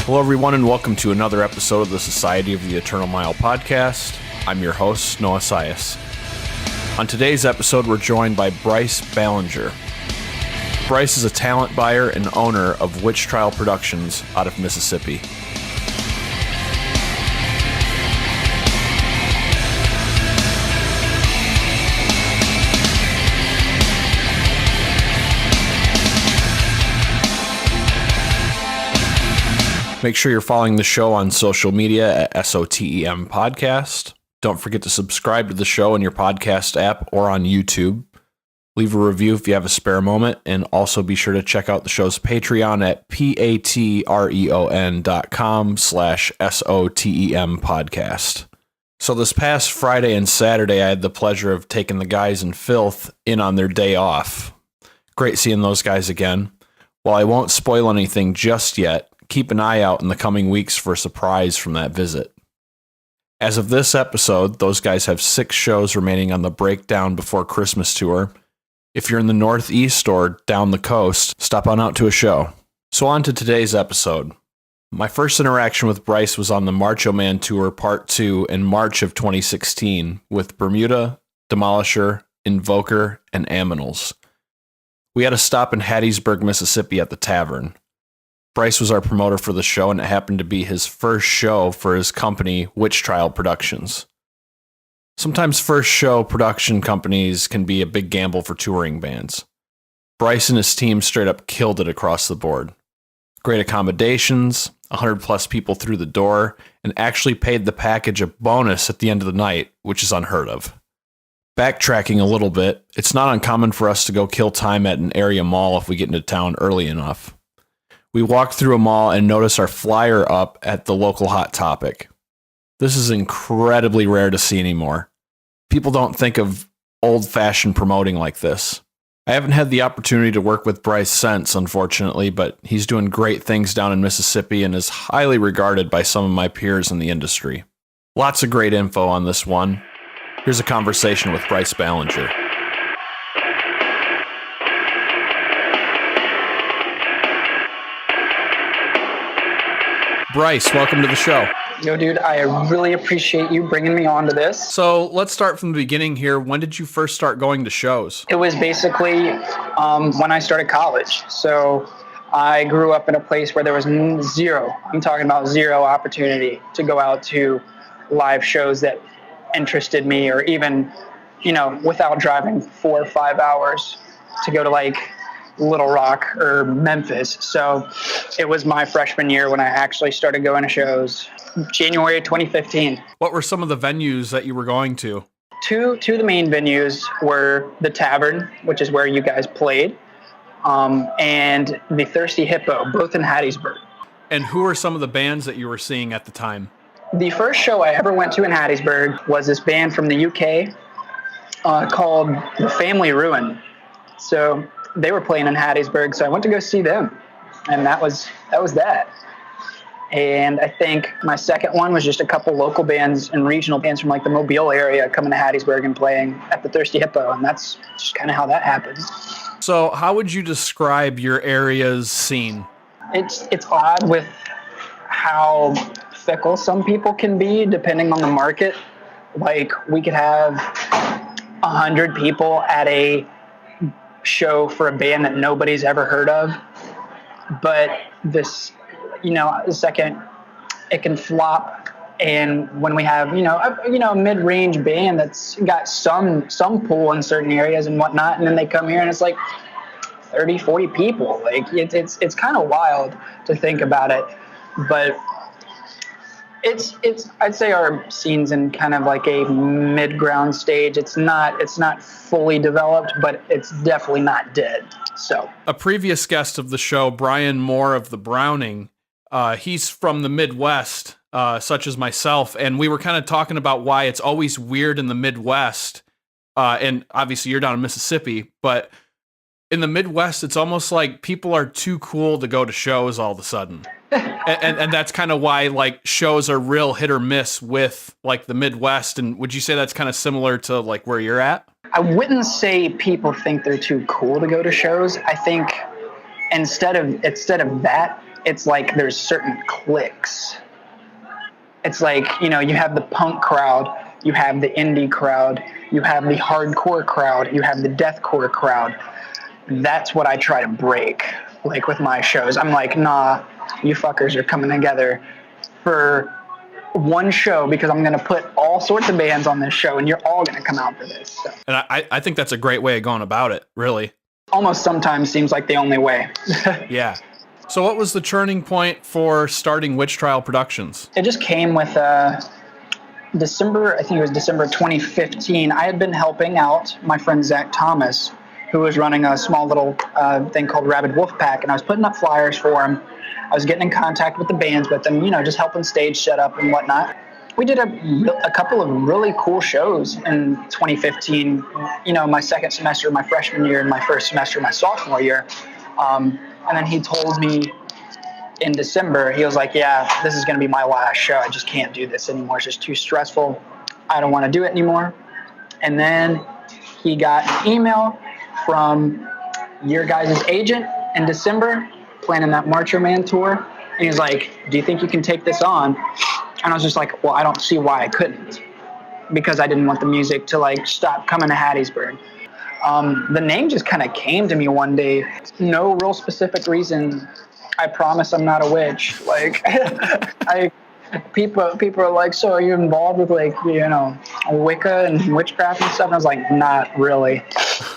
Hello, everyone, and welcome to another episode of the Society of the Eternal Mile podcast. I'm your host, Noah Sias. On today's episode, we're joined by Bryce Ballinger. Bryce is a talent buyer and owner of Witch Trial Productions out of Mississippi. Make sure you're following the show on social media at SOTEM Podcast. Don't forget to subscribe to the show in your podcast app or on YouTube. Leave a review if you have a spare moment, and also be sure to check out the show's Patreon at patreon.com/SOTEM Podcast. So this past Friday and Saturday, I had the pleasure of taking the guys in Filth in on their day off. Great seeing those guys again. While I won't spoil anything just yet, keep an eye out in the coming weeks for a surprise from that visit. As of this episode, those guys have 6 shows remaining on the Breakdown Before Christmas tour. If you're in the Northeast or down the coast, stop on out to a show. So on to today's episode. My first interaction with Bryce was on the Macho Man Tour Part 2 in March of 2016 with Bermuda, Demolisher, Invoker, and Aminals. We had a stop in Hattiesburg, Mississippi at the Tavern. Bryce was our promoter for the show, and it happened to be his first show for his company, Witch Trial Productions. Sometimes first show production companies can be a big gamble for touring bands. Bryce and his team straight up killed it across the board. Great accommodations, 100 plus people through the door, and actually paid the package a bonus at the end of the night, which is unheard of. Backtracking a little bit, it's not uncommon for us to go kill time at an area mall if we get into town early enough. We walked through a mall and noticed our flyer up at the local Hot Topic. This is incredibly rare to see anymore. People don't think of old-fashioned promoting like this. I haven't had the opportunity to work with Bryce since, unfortunately, but he's doing great things down in Mississippi and is highly regarded by some of my peers in the industry. Lots of great info on this one. Here's a conversation with Bryce Ballinger. Bryce, welcome to the show. Yo, dude, I really appreciate you bringing me on to this. So let's start from the beginning here. When did you first start going to shows? It was basically when I started college. So I grew up in a place where there was zero opportunity to go out to live shows that interested me, or even, without driving 4 or 5 hours to go to like Little Rock or Memphis. So it was my freshman year when I actually started going to shows, January 2015. What were some of the venues that you were going to? Two of the main venues were the Tavern, which is where you guys played, and the Thirsty Hippo, both in Hattiesburg. And who are some of the bands that you were seeing at the time? The first show I ever went to in Hattiesburg was this band from the UK called The Family Ruin. So they were playing in Hattiesburg, so I went to go see them, and that was that. And I think my second one was just a couple local bands and regional bands from like the Mobile area coming to Hattiesburg and playing at the Thirsty Hippo, and that's just kind of how that happened. So how would you describe your area's scene? It's odd with how fickle some people can be depending on the market. Like, we could have 100 people at a show for a band that nobody's ever heard of, but this, the second it can flop, and when we have a mid-range band that's got some pull in certain areas and whatnot, and then they come here and it's like 30-40 people, like it's kind of wild to think about it. But it's I'd say our scene's in kind of like a mid-ground stage. It's not fully developed, but it's definitely not dead. So a previous guest of the show, Brian Moore of the Browning, he's from the Midwest, such as myself, and we were kind of talking about why it's always weird in the Midwest, and obviously you're down in Mississippi, but in the Midwest, it's almost like people are too cool to go to shows all of a sudden. And that's kind of why like shows are real hit or miss with like the Midwest. And would you say that's kind of similar to like where you're at? I wouldn't say people think they're too cool to go to shows. I think instead of that, it's like there's certain cliques. It's like, you have the punk crowd, you have the indie crowd, you have the hardcore crowd, you have the deathcore crowd. That's what I try to break, like with my shows. I'm like, nah, you fuckers are coming together for one show because I'm going to put all sorts of bands on this show and you're all going to come out for this. So. And I think that's a great way of going about it, really. Almost sometimes seems like the only way. Yeah. So what was the turning point for starting Witch Trial Productions? It just came with December 2015. I had been helping out my friend Zach Thomas, who was running a small little thing called Rabid Wolf Pack, and I was putting up flyers for him. I was getting in contact with the bands with them, just helping stage set up and whatnot. We did a couple of really cool shows in 2015, my second semester of my freshman year and my first semester of my sophomore year. And then he told me in December, he was like, yeah, this is going to be my last show. I just can't do this anymore. It's just too stressful. I don't want to do it anymore. And then he got an email from your guys' agent in December, planning that Marcher Man tour. And he was like, do you think you can take this on? And I was just like, well, I don't see why I couldn't, because I didn't want the music to stop coming to Hattiesburg. The name just kind of came to me one day. No real specific reason. I promise I'm not a witch. People are like, so are you involved with Wicca and witchcraft and stuff? And I was like, not really.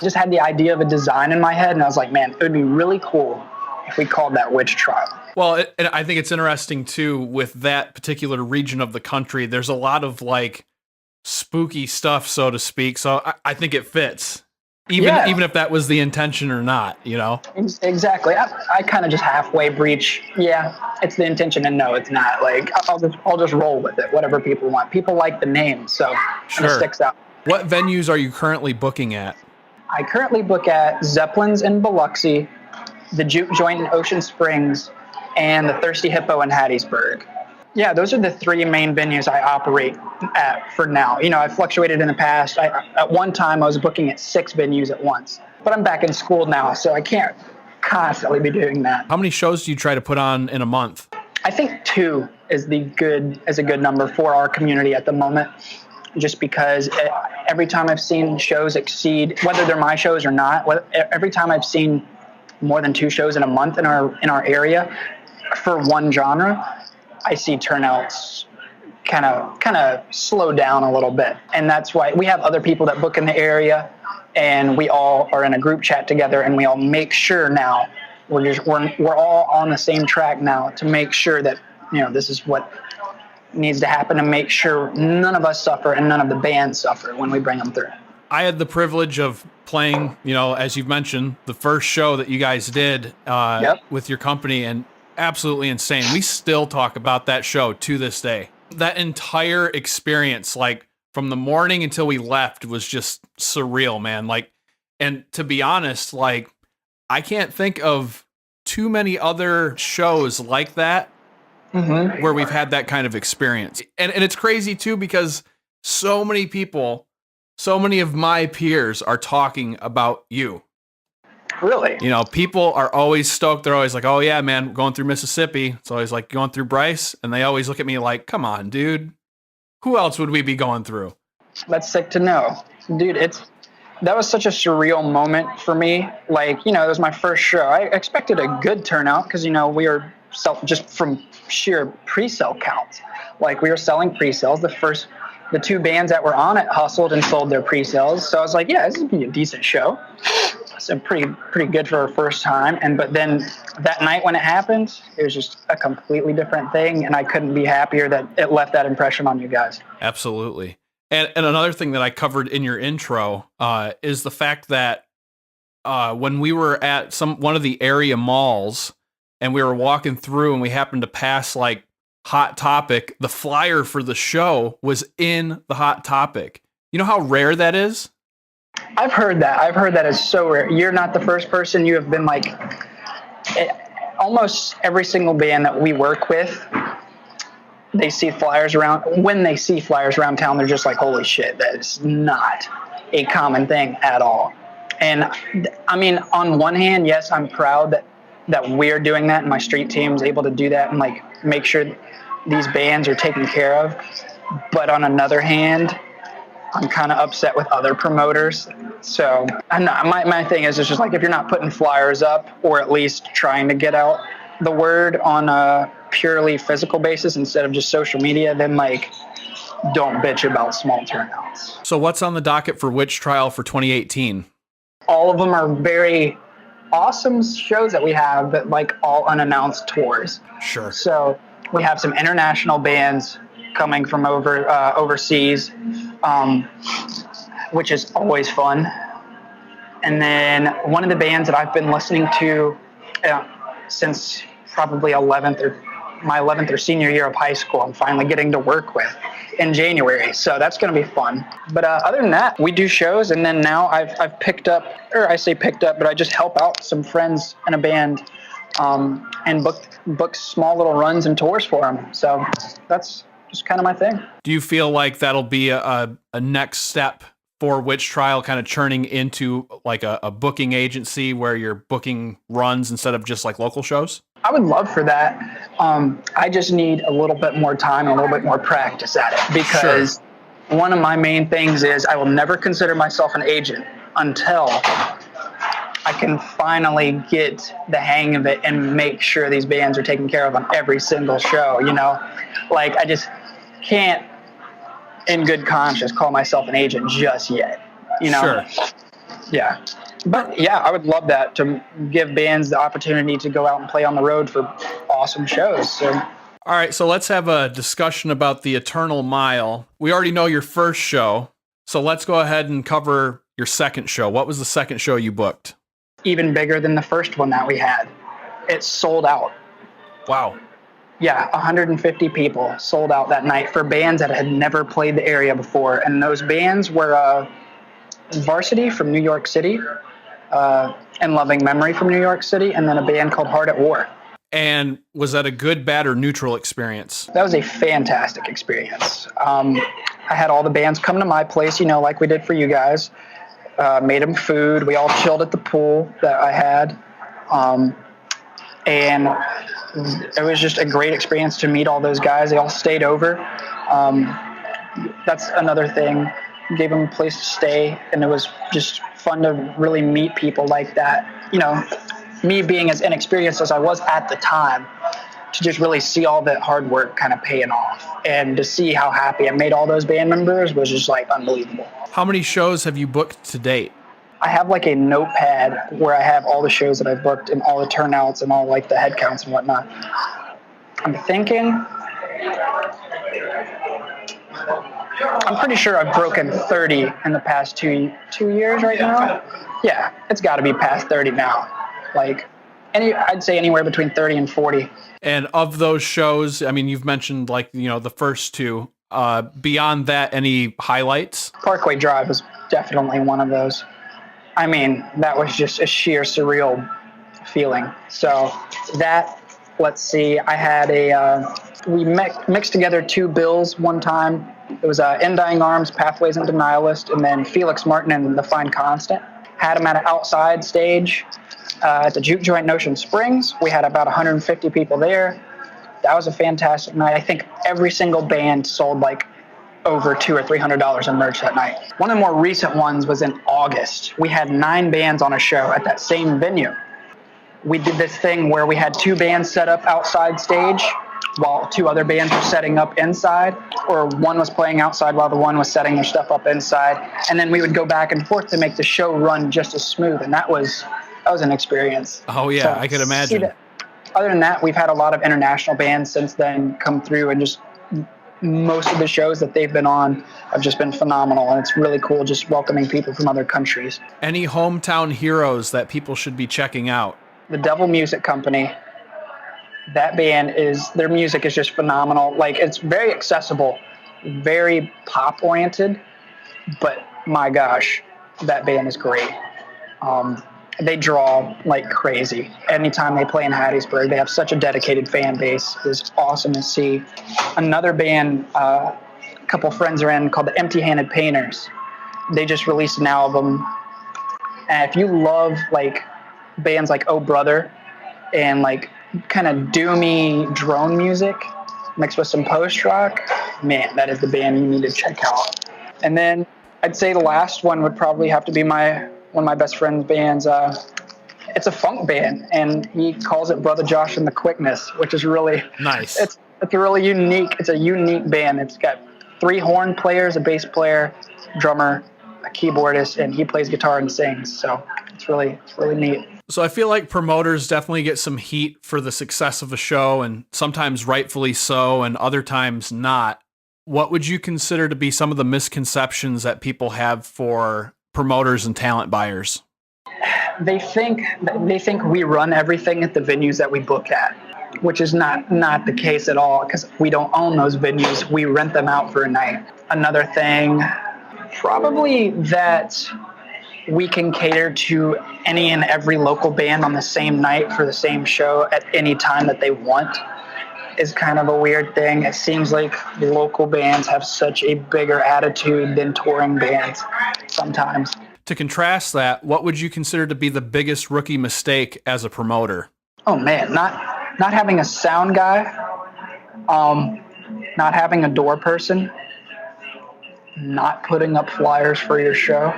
Just had the idea of a design in my head, and I was like, man, it would be really cool if we called that Witch Trial. Well, and I think it's interesting too with that particular region of the country. There's a lot of spooky stuff, so to speak. So I think it fits. Even if that was the intention or not, Exactly. I kind of just halfway breach. Yeah, it's the intention, and no, it's not. I'll just roll with it. Whatever people want. People like the name, so sure. It sticks out. What venues are you currently booking at? I currently book at Zeppelin's in Biloxi, the Juke Joint in Ocean Springs, and the Thirsty Hippo in Hattiesburg. Yeah, those are the three main venues I operate at for now. I've fluctuated in the past. At one time, I was booking at 6 venues at once. But I'm back in school now, so I can't constantly be doing that. How many shows do you try to put on in a month? I think 2 is a good number for our community at the moment, just because every time I've seen shows exceed, whether they're my shows or not, every time I've seen more than 2 shows in a month in our area for one genre, I see turnouts kind of slow down a little bit. And that's why we have other people that book in the area, and we all are in a group chat together, and we all make sure now we're all on the same track now to make sure that this is what needs to happen, to make sure none of us suffer and none of the bands suffer when we bring them through. I had the privilege of playing, as you've mentioned, the first show that you guys did with your company, and absolutely insane. We still talk about that show to this day. That entire experience, from the morning until we left, was just surreal, man. And to be honest, I can't think of too many other shows like that where we've had that kind of experience. And it's crazy too, because so many people, so many of my peers are talking about you. Really? People are always stoked. They're always like, oh yeah, man, going through Mississippi. It's always like going through Bryce. And they always look at me like, come on, dude. Who else would we be going through? That's sick to know. Dude, that was such a surreal moment for me. It was my first show. I expected a good turnout because, we were just from sheer pre-sale counts. We were selling pre-sales. The 2 bands that were on it hustled and sold their pre-sales. So I was like, yeah, this is going to be a decent show. So pretty good for our first time. But then that night when it happened, it was just a completely different thing. And I couldn't be happier that it left that impression on you guys. Absolutely. And another thing that I covered in your intro is the fact that when we were at one of the area malls and we were walking through and we happened to pass Hot Topic, the flyer for the show was in the Hot Topic. You know how rare that is? I've heard that is so rare. You're not the first person. You have been almost every single band that we work with, they see flyers around. When they see flyers around town, they're just like, holy shit, that is not a common thing at all. And I mean, on one hand, yes, I'm proud that that we're doing that and my street team is able to do that and like make sure these bands are taken care of. But on another hand, I'm kind of upset with other promoters. So I'm not, my thing is it's just like if you're not putting flyers up or at least trying to get out the word on a purely physical basis instead of just social media, then like don't bitch about small turnouts. So what's on the docket for Witch Trial for 2018? All of them are very awesome shows that we have, but like all unannounced tours. Sure. So we have some international bands coming from overseas, which is always fun. And then one of the bands that I've been listening to since probably my 11th or senior year of high school, I'm finally getting to work with in January. So that's going to be fun. But other than that, we do shows. And then now I've picked up, or I say picked up, but I just help out some friends in a band and book small little runs and tours for them. So that's just kind of my thing. Do you feel like that'll be a next step for Witch Trial, kind of churning into like a booking agency where you're booking runs instead of just like local shows? I would love for that. I just need a little bit more time and a little bit more practice at it because one of my main things is I will never consider myself an agent until I can finally get the hang of it and make sure these bands are taken care of on every single show, you know? Like, I just can't, in good conscience, call myself an agent just yet, you know? Sure. Yeah. But, yeah, I would love that, to give bands the opportunity to go out and play on the road for awesome shows. So. All right, so let's have a discussion about the Eternal Mile. We already know your first show, so let's go ahead and cover your second show. What was the second show you booked? Even bigger than the first one that we had. It sold out. Wow. Yeah, 150 people sold out that night for bands that had never played the area before. And those bands were Varsity from New York City, and Loving Memory from New York City, and then a band called Hard at War. And was that a good, bad, or neutral experience? That was a fantastic experience. I had all the bands come to my place, you know, like we did for you guys. Made them food. We all chilled at the pool that I had. And it was just a great experience to meet all those guys. They all stayed over. That's another thing. Gave them a place to stay, and it was just fun to really meet people like that. You know, me being as inexperienced as I was at the time, to just really see all that hard work kind of paying off, and to see how happy I made all those band members was just like unbelievable. How many shows have you booked to date? I have like a notepad where I have all the shows that I've booked and all the turnouts and all like the head counts and whatnot. I'm pretty sure I've broken 30 in the past two years right now. Yeah, it's got to be past 30 now. Like, I'd say anywhere between 30 and 40. And of those shows, I mean, you've mentioned like, you know, the first two. Beyond that, any highlights? Parkway Drive was definitely one of those. I mean, that was just a sheer surreal feeling. So that, let's see, I had we mixed together two bills one time. It was In Dying Arms, Pathways and Denialist, and then Felix Martin and The Fine Constant. Had them at an outside stage at the Juke Joint in Ocean Springs. We had about 150 people there. That was a fantastic night. I think every single band sold like over $200 or $300 in merch that night. One of the more recent ones was in August. We had 9 bands on a show at that same venue. We did this thing where we had 2 bands set up outside stage while 2 other bands were setting up inside, or one was playing outside while the one was setting their stuff up inside. And then we would go back and forth to make the show run just as smooth. And that was an experience. Oh yeah, so, I could imagine. Other than that, we've had a lot of international bands since then come through, and just most of the shows that they've been on have just been phenomenal, and it's really cool just welcoming people from other countries. Any hometown heroes that people should be checking out? The Devil Music Company. That band their music is just phenomenal. Like, it's very accessible, very pop oriented, but my gosh, that band is great. They draw like crazy. Anytime they play in Hattiesburg, they have such a dedicated fan base. It's awesome to see. Another band, a couple friends are in, called the Empty Handed Painters. They just released an album. And if you love like bands like Oh Brother and like kind of doomy drone music mixed with some post rock, man, that is the band you need to check out. And then I'd say the last one would probably have to be one of my best friend's bands. It's a funk band, and he calls it Brother Josh and the Quickness, which is really Nice. It's a really unique. It's a unique band. It's got 3 horn players, a bass player, drummer, a keyboardist, and he plays guitar and sings. So it's really neat. So I feel like promoters definitely get some heat for the success of a show, and sometimes rightfully so, and other times not. What would you consider to be some of the misconceptions that people have for promoters and talent buyers? They think we run everything at the venues that we book at, which is not the case at all, because we don't own those venues. We rent them out for a night. Another thing, probably that we can cater to any and every local band on the same night for the same show at any time that they want, is kind of a weird thing. It seems like local bands have such a bigger attitude than touring bands sometimes. To contrast that, what would you consider to be the biggest rookie mistake as a promoter? Oh man, not having a sound guy, not having a door person, not putting up flyers for your show,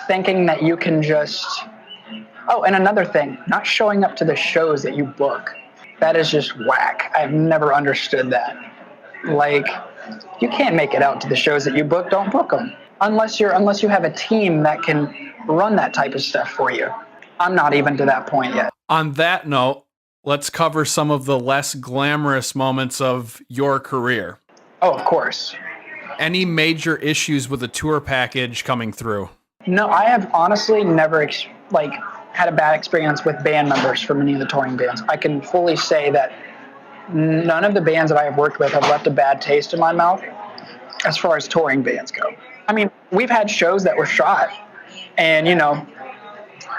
thinking that you can just... Oh, and another thing, not showing up to the shows that you book. That is just whack. I've never understood that. Like, you can't make it out to the shows that you book. Don't book them unless you have a team that can run that type of stuff for you. I'm not even to that point yet. On that note, let's cover some of the less glamorous moments of your career. Oh, of course. Any major issues with a tour package coming through? No, I have honestly never had a bad experience with band members from any of the touring bands. I can fully say that none of the bands that I have worked with have left a bad taste in my mouth as far as touring bands go. I mean, we've had shows that were shot, and,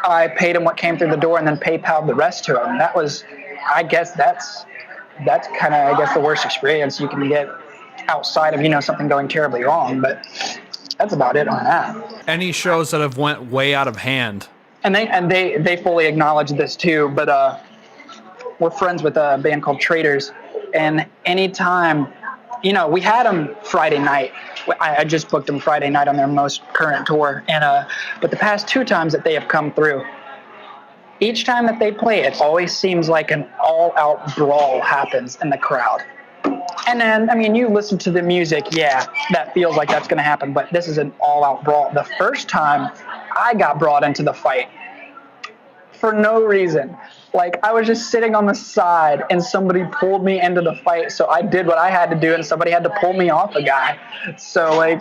I paid them what came through the door and then PayPal'd the rest to them. That was, I guess that's kind of, the worst experience you can get outside of, something going terribly wrong. But that's about it on that. Any shows that have went way out of hand? And they fully acknowledge this too, but we're friends with a band called Traders, and anytime, we had them Friday night. I just booked them Friday night on their most current tour, and but the past 2 times that they have come through, each time that they play, it always seems like an all-out brawl happens in the crowd. And then, you listen to the music, yeah, that feels like that's going to happen, but this is an all-out brawl. The first time I got brought into the fight for no reason. Like, I was just sitting on the side and somebody pulled me into the fight, so I did what I had to do and somebody had to pull me off a guy. So,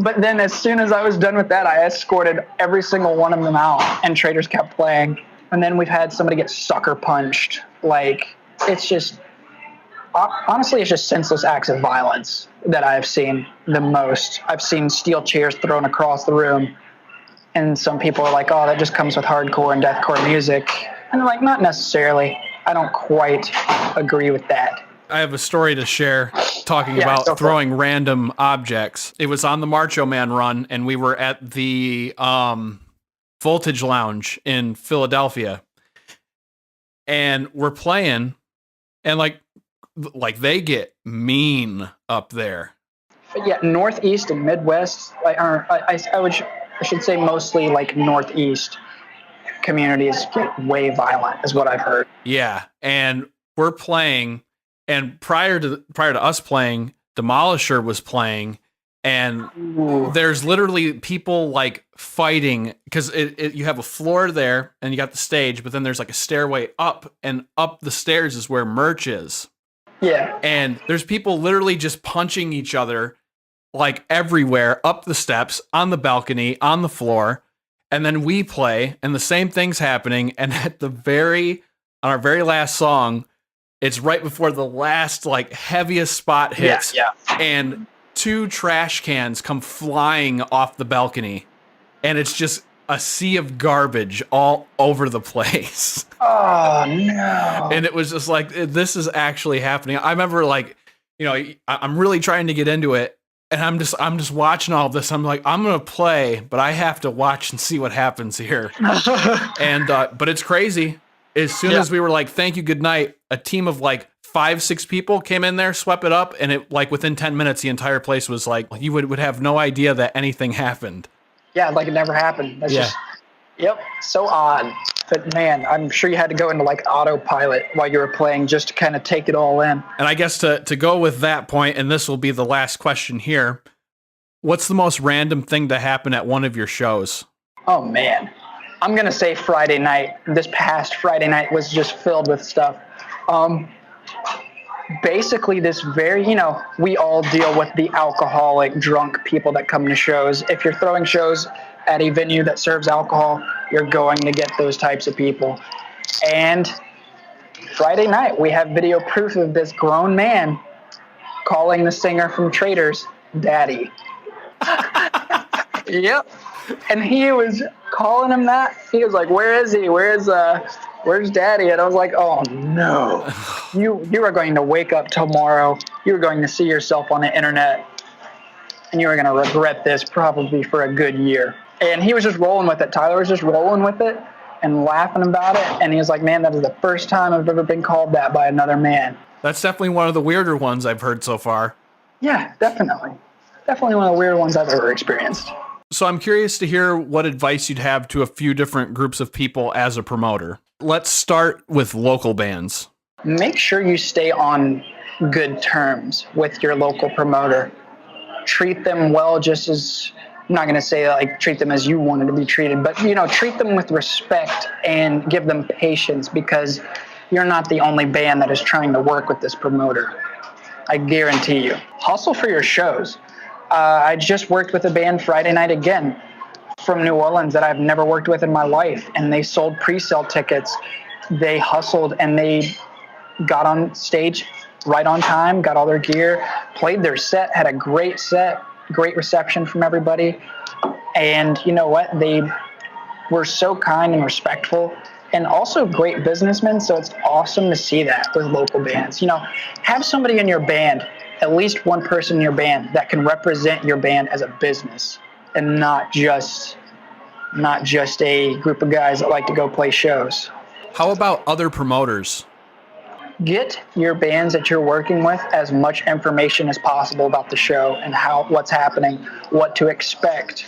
but then as soon as I was done with that, I escorted every single one of them out, and Traders kept playing. And then we've had somebody get sucker punched. It's just... Honestly, it's just senseless acts of violence that I've seen the most. I've seen steel chairs thrown across the room, and some people are like, oh, that just comes with hardcore and deathcore music. And they're like, not necessarily. I don't quite agree with that. I have a story to share talking about throwing random objects. It was on the Macho Man run, and we were at the Voltage Lounge in Philadelphia. And we're playing, and like they get mean up there. Yeah, Northeast and Midwest, I should say mostly Northeast communities get way violent, is what I've heard. Yeah, and we're playing, and prior to us playing, Demolisher was playing, and there's literally people fighting because you have a floor there, and you got the stage, but then there's a stairway up, and up the stairs is where merch is. Yeah. And there's people literally just punching each other everywhere, up the steps, on the balcony, on the floor. And then we play and the same thing's happening. And on our very last song, it's right before the last heaviest spot hits. Yeah. And 2 trash cans come flying off the balcony. And it's just a sea of garbage all over the place. Oh, no. And it was just this is actually happening. I remember I'm really trying to get into it. And I'm just watching all of this. I'm like, I'm gonna play, but I have to watch and see what happens here. And but it's crazy. As soon as we were like, thank you, good night, a team of like 5-6 people came in there, swept it up, and it like within 10 minutes, the entire place was like, you would have no idea that anything happened. Yeah, like it never happened. That's just, yep, so odd. But man, I'm sure you had to go into like autopilot while you were playing just to kind of take it all in. And I guess to go with that point, and this will be the last question here, what's the most random thing to happen at one of your shows? Oh man, I'm gonna say Friday night. This past Friday night was just filled with stuff. Basically, this very, we all deal with the alcoholic, drunk people that come to shows. If you're throwing shows at a venue that serves alcohol, you're going to get those types of people. And Friday night, we have video proof of this grown man calling the singer from Traders Daddy. Yep. And he was calling him that. He was like, where is he? Where's Daddy? And I was like, oh no. You are going to wake up tomorrow. You're going to see yourself on the internet. And you are going to regret this probably for a good year. And he was just rolling with it. Tyler was just rolling with it and laughing about it. And he was like, man, that is the first time I've ever been called that by another man. That's definitely one of the weirder ones I've heard so far. Yeah, definitely. Definitely one of the weirder ones I've ever experienced. So I'm curious to hear what advice you'd have to a few different groups of people as a promoter. Let's start with local bands. Make sure you stay on good terms with your local promoter. Treat them well, just as, I'm not going to say like treat them as you wanted to be treated, but treat them with respect and give them patience, because you're not the only band that is trying to work with this promoter. I guarantee you. Hustle for your shows. I just worked with a band Friday night again from New Orleans that I've never worked with in my life, and they sold pre-sale tickets. They hustled and they got on stage right on time, got all their gear, played their set, had a great set, great reception from everybody. And you know what? They were so kind and respectful, and also great businessmen. So it's awesome to see that with local bands. Have somebody in your band, at least one person in your band, that can represent your band as a business and not just a group of guys that like to go play shows. How about other promoters? Get your bands that you're working with as much information as possible about the show and what's happening, what to expect.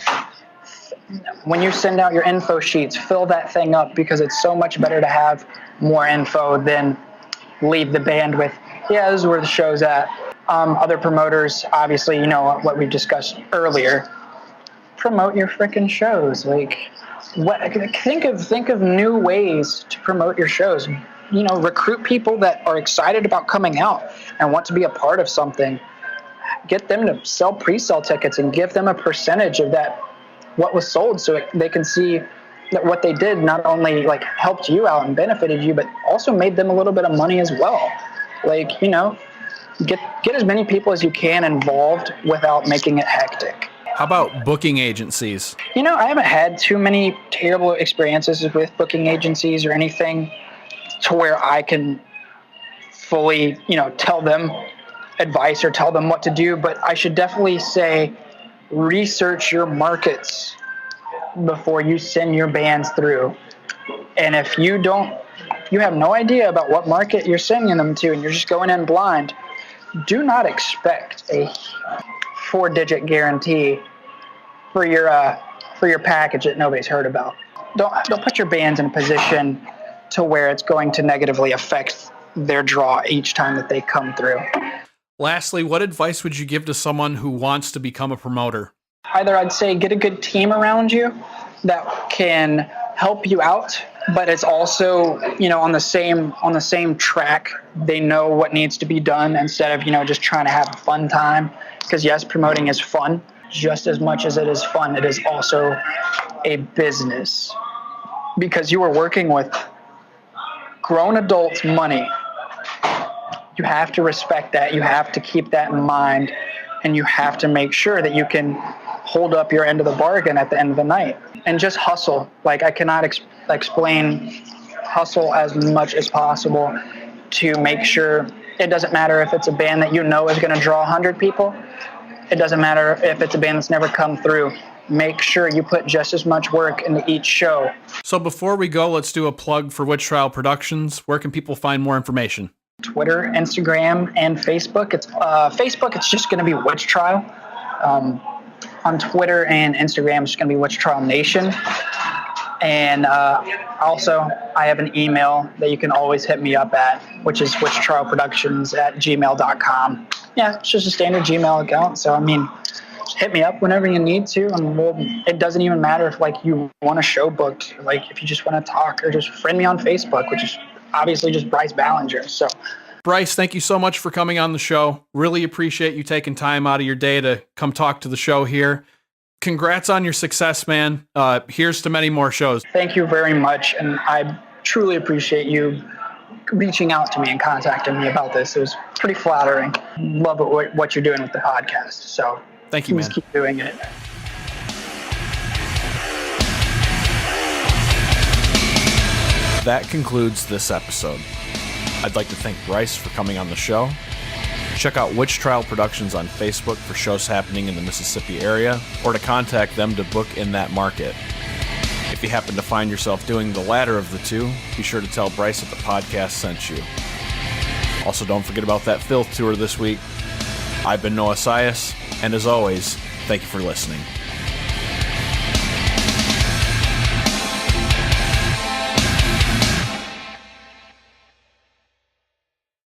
When you send out your info sheets, fill that thing up, because it's so much better to have more info than leave the band with, yeah, this is where the show's at. Other promoters, obviously, what we discussed earlier. Promote your freaking shows. Think of new ways to promote your shows. Recruit people that are excited about coming out and want to be a part of something. Get them to sell pre-sale tickets and give them a percentage of that, what was sold, so they can see that what they did not only helped you out and benefited you, but also made them a little bit of money as well. Get as many people as you can involved without making it hectic. How about booking agencies? I haven't had too many terrible experiences with booking agencies or anything to where I can fully, tell them advice or tell them what to do. But I should definitely say, research your markets before you send your bands through. And if you have no idea about what market you're sending them to and you're just going in blind, do not expect a 4-digit guarantee for your package that nobody's heard about. Don't put your bands in a position to where it's going to negatively affect their draw each time that they come through. Lastly, what advice would you give to someone who wants to become a promoter? Either I'd say get a good team around you that can help you out, but it's also, on the same track. They know what needs to be done instead of, just trying to have a fun time. Because yes, promoting is fun. Just as much as it is fun, it is also a business, because you are working with grown adults' money. You have to respect that. You have to keep that in mind, and you have to make sure that you can hold up your end of the bargain at the end of the night. And just hustle. I cannot explain hustle as much as possible to make sure it doesn't matter if it's a band that is going to draw 100 people. It doesn't matter if it's a band that's never come through. Make sure you put just as much work into each show. So before we go, let's do a plug for Witch Trial Productions. Where can people find more information? Twitter, Instagram, and Facebook. It's Facebook, it's just going to be Witch Trial. On Twitter and Instagram, it's going to be Witch Trial Nation. And also, I have an email that you can always hit me up at, which is witchtrialproductions@gmail.com. Yeah, it's just a standard Gmail account. So, I mean, just hit me up whenever you need to. And it doesn't even matter if, like, you want a show booked, like, if you just want to talk, or just friend me on Facebook, which is obviously just Bryce Ballinger. So, Bryce, thank you so much for coming on the show. Really appreciate you taking time out of your day to come talk to the show here. Congrats on your success, man. Here's to many more shows. Thank you very much. And I truly appreciate you reaching out to me and contacting me about this. It was pretty flattering. Love what you're doing with the podcast. So thank you, man. Keep doing it. That concludes this episode. I'd like to thank Bryce for coming on the show. Check out Witch Trial Productions on Facebook for shows happening in the Mississippi area, or to contact them to book in that market. If you happen to find yourself doing the latter of the two, be sure to tell Bryce that the podcast sent you. Also, don't forget about that Filth tour this week. I've been Noah Sias, and as always, thank you for listening.